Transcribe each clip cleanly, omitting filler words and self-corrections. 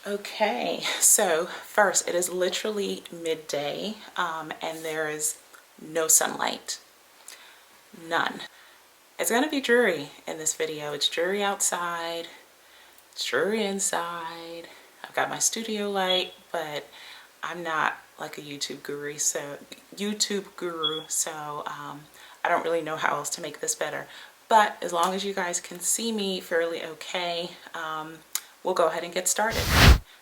Okay, so first, it is literally midday, and there is no sunlight. None. It's gonna be dreary in this video. It's dreary outside, it's dreary inside. I've got my studio light, but I'm not like a YouTube guru, so I don't really know how else to make this better. But as long as you guys can see me fairly okay, we'll go ahead and get started.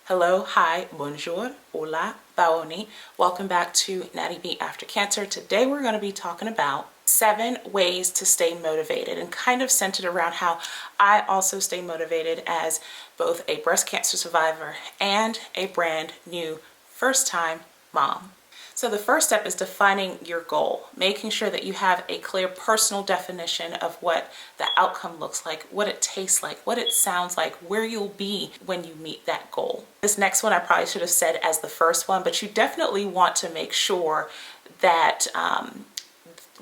Hello, hi, bonjour, hola, baoni. Welcome back to Natty B After Cancer. Today we're going to be talking about 7 ways to stay motivated, and kind of centered around how I also stay motivated as both a breast cancer survivor and a brand new first-time mom. So the first step is defining your goal, making sure that you have a clear personal definition of what the outcome looks like, what it tastes like, what it sounds like, where you'll be when you meet that goal. This next one I probably should have said as the first one, but you definitely want to make sure that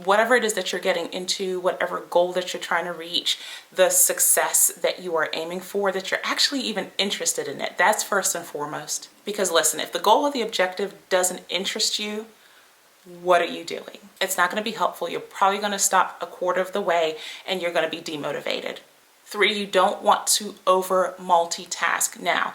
whatever it is that you're getting into, whatever goal that you're trying to reach, the success that you are aiming for, that you're actually even interested in it. That's first and foremost. Because listen, if the goal or the objective doesn't interest you, what are you doing? It's not going to be helpful. You're probably going to stop a quarter of the way and you're going to be demotivated. 3, you don't want to over multitask. Now,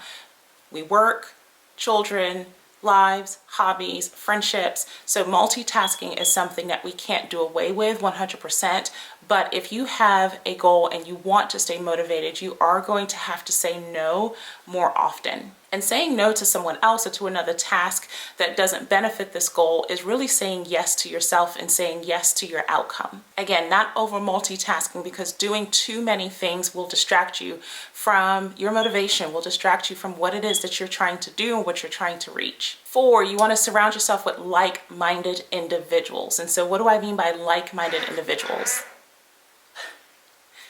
we work, children, lives, hobbies, friendships. So multitasking is something that we can't do away with 100%. But if you have a goal and you want to stay motivated, you are going to have to say no more often. And saying no to someone else or to another task that doesn't benefit this goal is really saying yes to yourself and saying yes to your outcome. Again, not over multitasking, because doing too many things will distract you from your motivation, will distract you from what it is that you're trying to do and what you're trying to reach. 4, you want to surround yourself with like-minded individuals. And so what do I mean by like-minded individuals?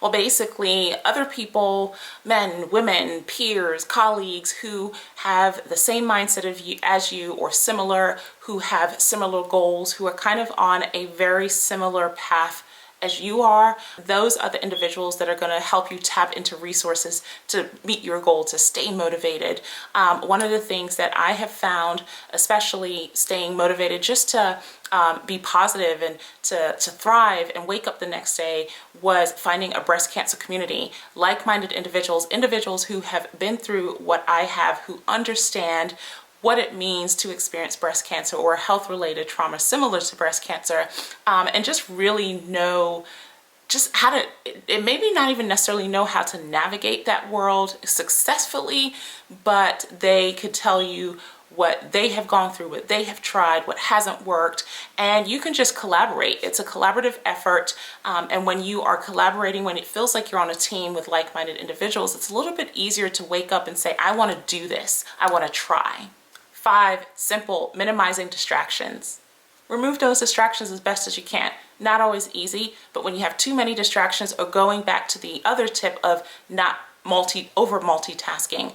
Well, basically, other people, men, women, peers, colleagues who have the same mindset of you as you, or similar, who have similar goals, who are kind of on a very similar path as you are. Those are the individuals that are going to help you tap into resources to meet your goal, to stay motivated. One of the things that I have found, especially staying motivated just to be positive and to thrive and wake up the next day, was finding a breast cancer community, like-minded individuals who have been through what I have, who understand what it means to experience breast cancer or health-related trauma similar to breast cancer, and just really know just how to, it maybe not even necessarily know how to navigate that world successfully, but they could tell you what they have gone through, what they have tried, what hasn't worked, and you can just collaborate. It's a collaborative effort, and when you are collaborating, when it feels like you're on a team with like-minded individuals, it's a little bit easier to wake up and say, I want to do this, I want to try. 5, simple, minimizing distractions. Remove those distractions as best as you can. Not always easy, but when you have too many distractions, or going back to the other tip of not over multitasking,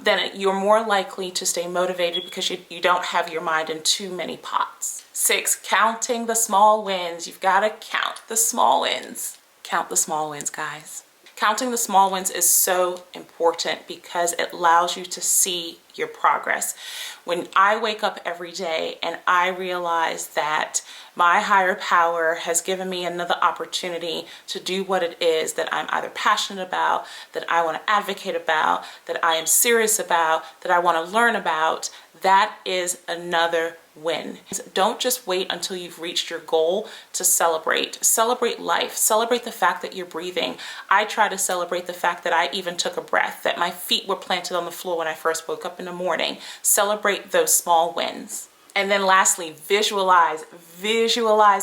then you're more likely to stay motivated because you don't have your mind in too many pots. 6, counting the small wins. You've got to count the small wins. Count the small wins, guys. Counting the small wins is so important because it allows you to see your progress. When I wake up every day and I realize that my higher power has given me another opportunity to do what it is that I'm either passionate about, that I want to advocate about, that I am serious about, that I want to learn about, that is another win. Don't just wait until you've reached your goal to celebrate. Celebrate life. Celebrate the fact that you're breathing. I try to celebrate the fact that I even took a breath, that my feet were planted on the floor when I first woke up in the morning. Celebrate those small wins. And then lastly, visualize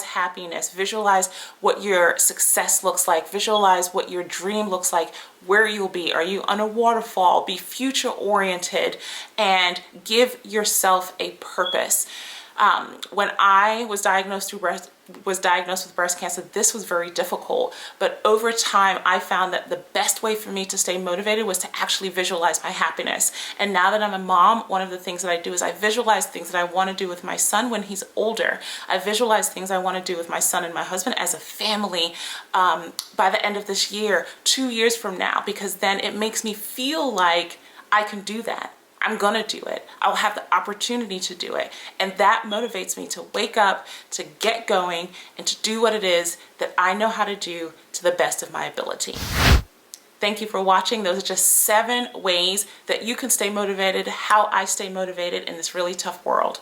happiness, visualize what your success looks like, visualize what your dream looks like, where you'll be. Are you on a waterfall? Be future oriented and give yourself a purpose. When I was diagnosed with breast cancer, this was very difficult. But over time, I found that the best way for me to stay motivated was to actually visualize my happiness. And now that I'm a mom, one of the things that I do is I visualize things that I want to do with my son when he's older. I visualize things I want to do with my son and my husband as a family by the end of this year, 2 years from now, because then it makes me feel like I can do that. I'm gonna do it. I'll have the opportunity to do it. And that motivates me to wake up, to get going, and to do what it is that I know how to do to the best of my ability. Thank you for watching. Those are just 7 ways that you can stay motivated, how I stay motivated in this really tough world.